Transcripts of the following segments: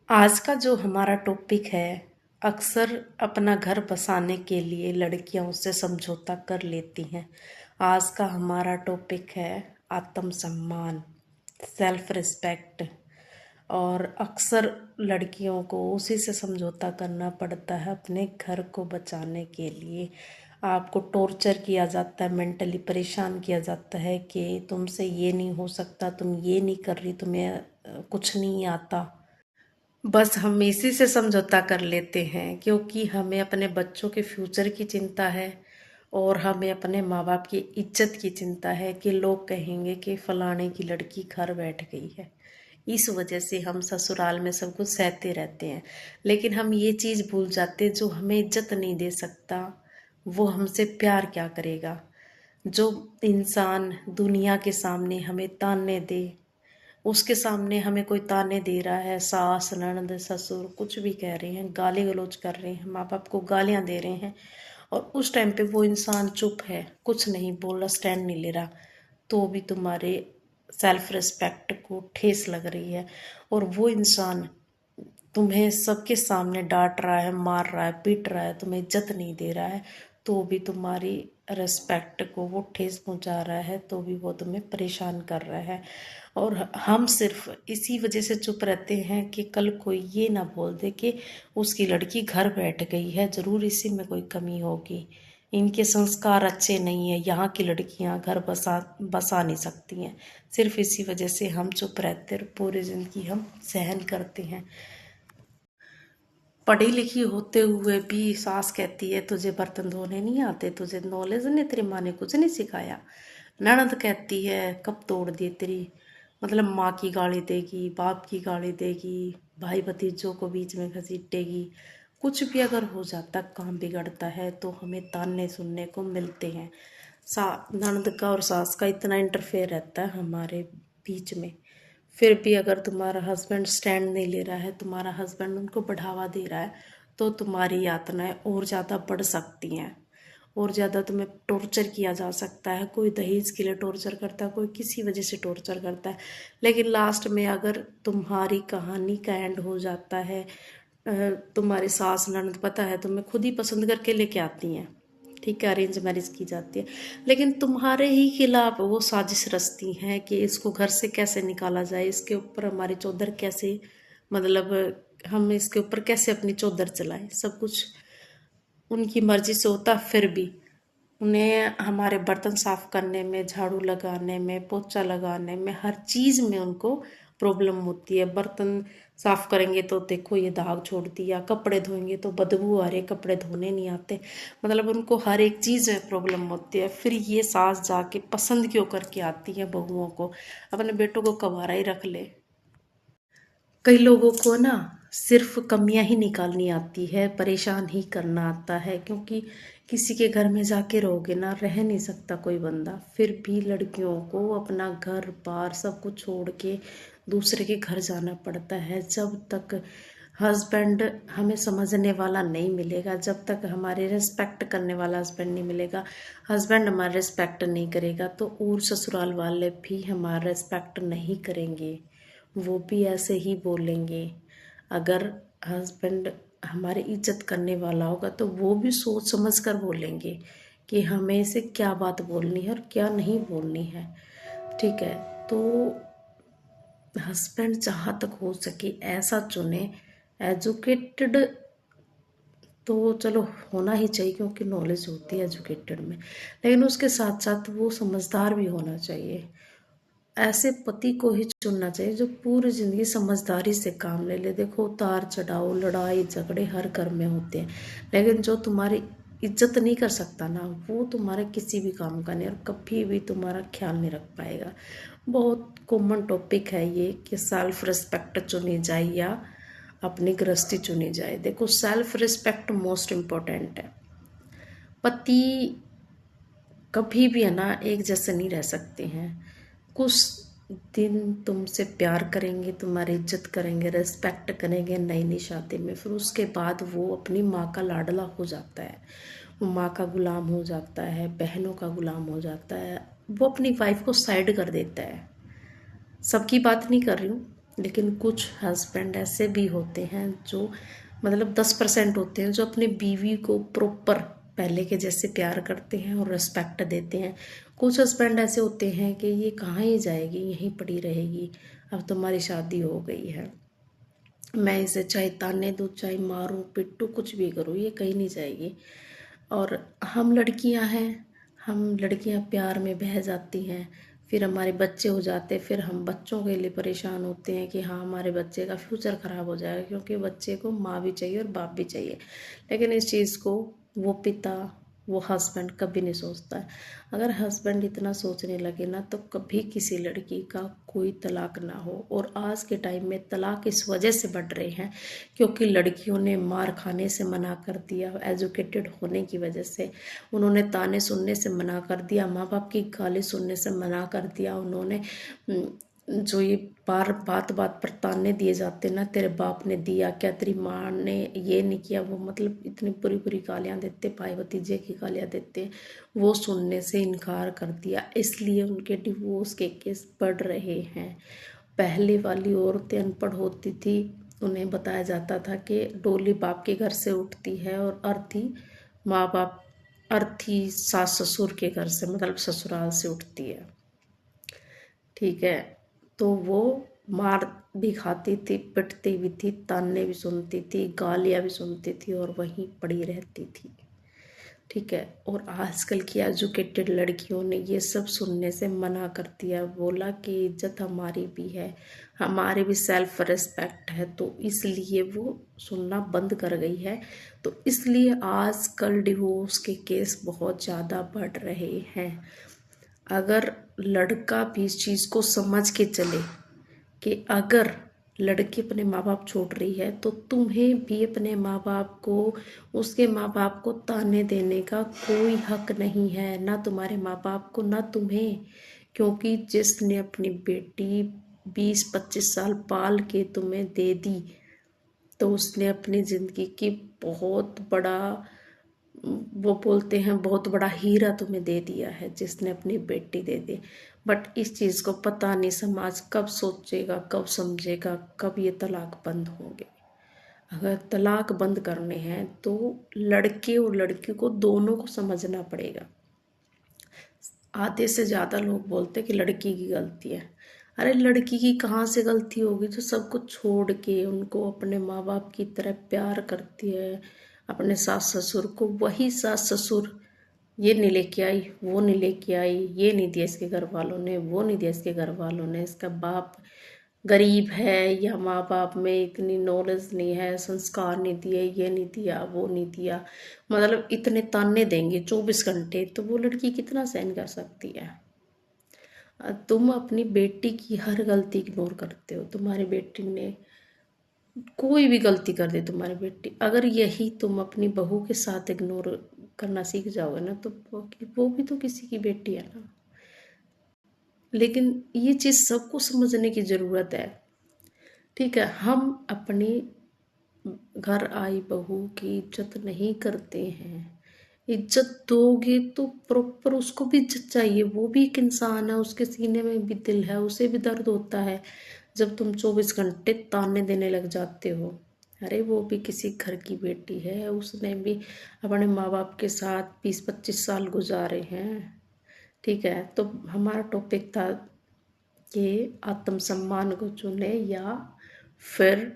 आज का जो हमारा टॉपिक है, अक्सर अपना घर बसाने के लिए लड़कियां उससे समझौता कर लेती हैं। आज का हमारा टॉपिक है आत्मसम्मान, सेल्फ रिस्पेक्ट। और अक्सर लड़कियों को उसी से समझौता करना पड़ता है अपने घर को बचाने के लिए। आपको टॉर्चर किया जाता है, मेंटली परेशान किया जाता है कि तुमसे ये नहीं हो सकता, तुम ये नहीं कर रही, तुम्हें कुछ नहीं आता। बस हम इसी से समझौता कर लेते हैं क्योंकि हमें अपने बच्चों के फ्यूचर की चिंता है और हमें अपने माँ बाप की इज्जत की चिंता है कि लोग कहेंगे कि फलाने की लड़की घर बैठ गई है। इस वजह से हम ससुराल में सब कुछ सहते रहते हैं। लेकिन हम ये चीज़ भूल जाते, जो हमें इज्जत नहीं दे सकता वो हमसे प्यार क्या करेगा। जो इंसान दुनिया के सामने हमें ताने दे, उसके सामने हमें कोई ताने दे रहा है, सास ननद ससुर कुछ भी कह रहे हैं, गाली गलौज कर रहे हैं, माँ बाप को गालियां दे रहे हैं, और उस टाइम पे वो इंसान चुप है, कुछ नहीं बोल रहा, स्टैंड नहीं ले रहा, तो भी तुम्हारे सेल्फ रिस्पेक्ट को ठेस लग रही है। और वो इंसान तुम्हें सबके सामने डांट रहा है, मार रहा है, पीट रहा है, तुम्हें इज्जत नहीं दे रहा है, तो भी तुम्हारी रिस्पेक्ट को वो ठेस पहुंचा रहा है, तो भी वो तुम्हें परेशान कर रहा है। और हम सिर्फ इसी वजह से चुप रहते हैं कि कल कोई ये ना बोल दे कि उसकी लड़की घर बैठ गई है, ज़रूर इसी में कोई कमी होगी, इनके संस्कार अच्छे नहीं है, यहाँ की लड़कियाँ घर बसा नहीं सकती हैं। सिर्फ इसी वजह से हम चुप रहते हैं और पूरी ज़िंदगी हम सहन करते हैं। पढ़ी लिखी होते हुए भी सास कहती है तुझे बर्तन धोने नहीं आते, तुझे नॉलेज नहीं, तेरी माँ ने कुछ नहीं सिखाया। ननद कहती है कब तोड़ दी तेरी, मतलब माँ की गाली देगी, बाप की गाली देगी, भाई भतीजों को बीच में घसीटेगी। कुछ भी अगर हो जाता, काम बिगड़ता है, तो हमें ताने सुनने को मिलते हैं। सा ननद का और सास का इतना इंटरफेयर रहता है हमारे बीच में। फिर भी अगर तुम्हारा हस्बैंड स्टैंड नहीं ले रहा है, तुम्हारा हस्बैंड उनको बढ़ावा दे रहा है, तो तुम्हारी यातनाएं और ज़्यादा बढ़ सकती हैं, और ज़्यादा तुम्हें टॉर्चर किया जा सकता है। कोई दहेज के लिए टॉर्चर करता है, कोई किसी वजह से टॉर्चर करता है। लेकिन लास्ट में अगर तुम्हारी कहानी का एंड हो जाता है, तुम्हारी सास ननद पता है तुम्हें खुद ही पसंद करके लेके आती हैं, ठीक है, अरेंज मैरिज की जाती है, लेकिन तुम्हारे ही खिलाफ वो साजिश रचती हैं कि इसको घर से कैसे निकाला जाए, इसके ऊपर हमारी चौधर कैसे, मतलब हम इसके ऊपर कैसे अपनी चौधर चलाएं। सब कुछ उनकी मर्जी से होता, फिर भी उन्हें हमारे बर्तन साफ करने में, झाड़ू लगाने में, पोछा लगाने में, हर चीज़ में उनको प्रॉब्लम होती है। बर्तन साफ करेंगे तो देखो ये दाग छोड़ दिया, कपड़े धोएंगे तो बदबू आ रहे, कपड़े धोने नहीं आते, मतलब उनको हर एक चीज़ में प्रॉब्लम होती है। फिर ये सास जाके पसंद क्यों करके आती है बहुओं को, अपने बेटों को कवारा ही रख ले। कई लोगों को ना सिर्फ कमियां ही निकालनी आती है, परेशान ही करना आता है, क्योंकि किसी के घर में जाके रहोगे ना, रह नहीं सकता कोई बंदा। फिर भी लड़कियों को अपना घर बार सब कुछ छोड़ के दूसरे के घर जाना पड़ता है। जब तक हस्बैंड हमें समझने वाला नहीं मिलेगा, जब तक हमारे रिस्पेक्ट करने वाला हस्बैंड नहीं मिलेगा, हस्बैंड हमारा रिस्पेक्ट नहीं करेगा, तो और ससुराल वाले भी हमारा रिस्पेक्ट नहीं करेंगे, वो भी ऐसे ही बोलेंगे। अगर हस्बैंड हमारी इज्जत करने वाला होगा तो वो भी सोच समझ कर बोलेंगे कि हमें इसे क्या बात बोलनी है और क्या नहीं बोलनी है, ठीक है। तो हस्बैंड जहाँ तक हो सके ऐसा चुने, एजुकेटेड तो चलो होना ही चाहिए क्योंकि नॉलेज होती है एजुकेटेड में, लेकिन उसके साथ साथ वो समझदार भी होना चाहिए। ऐसे पति को ही चुनना चाहिए जो पूरी जिंदगी समझदारी से काम ले ले। देखो उतार चढ़ाव, लड़ाई झगड़े हर घर में होते हैं, लेकिन जो तुम्हारी इज्जत नहीं कर सकता ना, वो तुम्हारे किसी भी काम का नहीं, और कभी भी तुम्हारा ख्याल नहीं रख पाएगा। बहुत कॉमन टॉपिक है ये कि सेल्फ रिस्पेक्ट चुनी जाए या अपनी गृहस्थी चुनी जाए। देखो सेल्फ रिस्पेक्ट मोस्ट इम्पोर्टेंट है। पति कभी भी है ना एक जैसे नहीं रह सकते हैं। कुछ दिन तुमसे प्यार करेंगे, तुम्हारी इज्जत करेंगे, रिस्पेक्ट करेंगे नई नई शादी में, फिर उसके बाद वो अपनी माँ का लाडला हो जाता है, वो माँ का गुलाम हो जाता है, बहनों का गुलाम हो जाता है, वो अपनी वाइफ को साइड कर देता है। सबकी बात नहीं कर रही हूँ, लेकिन कुछ हस्बैंड ऐसे भी होते हैं जो मतलब 10% होते हैं जो अपनी बीवी को प्रॉपर पहले के जैसे प्यार करते हैं और रिस्पेक्ट देते हैं। कुछ हस्बैंड ऐसे होते हैं कि ये कहाँ ही जाएगी, यहीं पड़ी रहेगी, अब तुम्हारी शादी हो गई है, मैं इसे चाहे ताने दूँ, चाहे मारूं पिटूं, कुछ भी करूँ, ये कहीं नहीं जाएगी। और हम लड़कियां हैं, हम लड़कियां प्यार में बह जाती हैं, फिर हमारे बच्चे हो जाते, फिर हम बच्चों के लिए परेशान होते हैं कि हाँ हमारे बच्चे का फ्यूचर ख़राब हो जाएगा, क्योंकि बच्चे को माँ भी चाहिए और बाप भी चाहिए। लेकिन इस चीज़ को वो पिता, वो हस्बैंड कभी नहीं सोचता है। अगर हस्बैंड इतना सोचने लगे ना तो कभी किसी लड़की का कोई तलाक ना हो। और आज के टाइम में तलाक इस वजह से बढ़ रहे हैं क्योंकि लड़कियों ने मार खाने से मना कर दिया, एजुकेटेड होने की वजह से उन्होंने ताने सुनने से मना कर दिया, माँ बाप की गाली सुनने से मना कर दिया। उन्होंने जो ये बार बात बात पर ताने दिए जाते ना, तेरे बाप ने दिया क्या, तेरी माँ ने ये नहीं किया, वो मतलब इतनी बुरी बुरी गालियाँ देते, भाई भतीजे की गालियाँ देते, वो सुनने से इनकार कर दिया। इसलिए उनके डिवोर्स के केस बढ़ रहे हैं। पहले वाली औरतें अनपढ़ होती थी, उन्हें बताया जाता था कि डोली बाप के घर से उठती है और अर्थी माँ बाप, अर्थी सास ससुर के घर से मतलब ससुराल से उठती है। ठीक है, तो वो मार भी खाती थी, पिटती भी थी, ताने भी सुनती थी, गालियाँ भी सुनती थी और वहीं पड़ी रहती थी। ठीक है, और आजकल की एजुकेटेड लड़कियों ने ये सब सुनने से मना कर दिया, बोला कि इज्जत हमारी भी है, हमारी भी सेल्फ रिस्पेक्ट है, तो इसलिए वो सुनना बंद कर गई है। तो इसलिए आजकल डिवोर्स के केस बहुत ज़्यादा बढ़ रहे हैं। अगर लड़का भी इस चीज़ को समझ के चले कि अगर लड़की अपने माँ बाप छोड़ रही है तो तुम्हें भी अपने माँ बाप को, उसके माँ बाप को ताने देने का कोई हक नहीं है, ना तुम्हारे माँ बाप को ना तुम्हें। क्योंकि जिसने अपनी बेटी 20-25 साल पाल के तुम्हें दे दी तो उसने अपनी ज़िंदगी की बहुत बड़ा, वो बोलते हैं बहुत बड़ा हीरा तुम्हें दे दिया है, जिसने अपनी बेटी दे दी। बट इस चीज़ को पता नहीं समाज कब सोचेगा, कब समझेगा, कब ये तलाक बंद होंगे। अगर तलाक बंद करने हैं तो लड़के और लड़की को दोनों को समझना पड़ेगा। आधे से ज़्यादा लोग बोलते हैं कि लड़की की गलती है। अरे लड़की की कहाँ से गलती होगी जो सब कुछ छोड़ के उनको अपने माँ बाप की तरह प्यार करती है, अपने सास ससुर को। वही सास ससुर ये नहीं लेके आई, वो नहीं लेके आई, ये नहीं दिया इसके घर वालों ने, वो नहीं दिया इसके घर वालों ने, इसका बाप गरीब है या माँ बाप में इतनी नॉलेज नहीं है, संस्कार नहीं दिए, ये नहीं दिया, वो नहीं दिया, मतलब इतने ताने देंगे 24 घंटे, तो वो लड़की कितना सहन कर सकती है। तुम अपनी बेटी की हर गलती इग्नोर करते हो। तुम्हारी बेटी ने कोई भी गलती कर दे, तुम्हारी बेटी, अगर यही तुम अपनी बहू के साथ इग्नोर करना सीख जाओगे ना तो वो भी तो किसी की बेटी है ना। लेकिन ये चीज़ सबको समझने की ज़रूरत है। ठीक है, हम अपनी घर आई बहू की इज्जत नहीं करते हैं। इज्जत दोगे तो प्रॉपर उसको भी इज्जत चाहिए, वो भी एक इंसान है, उसके सीने में भी दिल है, उसे भी दर्द होता है। जब तुम 24 घंटे ताने देने लग जाते हो, अरे वो भी किसी घर की बेटी है, उसने भी अपने माँ बाप के साथ 20-25 साल गुजारे हैं। ठीक है, तो हमारा टॉपिक था कि आत्मसम्मान को चुने या फिर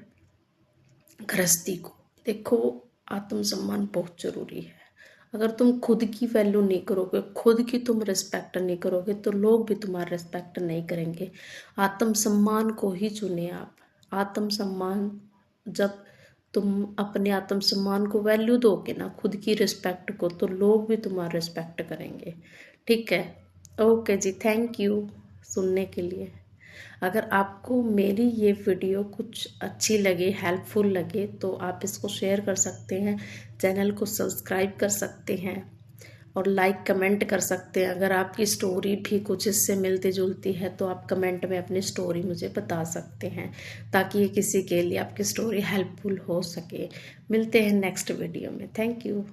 गृहस्थी को। देखो, आत्मसम्मान बहुत ज़रूरी है। अगर तुम खुद की वैल्यू नहीं करोगे, खुद की तुम रिस्पेक्ट नहीं करोगे तो लोग भी तुम्हारा रिस्पेक्ट नहीं करेंगे। आत्मसम्मान को ही चुने आप। आत्मसम्मान, जब तुम अपने आत्मसम्मान को वैल्यू दोगे ना, खुद की रिस्पेक्ट को, तो लोग भी तुम्हारा रिस्पेक्ट करेंगे। ठीक है, ओके जी, थैंक यू सुनने के लिए। अगर आपको मेरी ये वीडियो कुछ अच्छी लगे, हेल्पफुल लगे, तो आप इसको शेयर कर सकते हैं, चैनल को सब्सक्राइब कर सकते हैं और लाइक कमेंट कर सकते हैं। अगर आपकी स्टोरी भी कुछ इससे मिलती जुलती है तो आप कमेंट में अपनी स्टोरी मुझे बता सकते हैं, ताकि ये किसी के लिए आपकी स्टोरी हेल्पफुल हो सके। मिलते हैं नेक्स्ट वीडियो में। Thank you.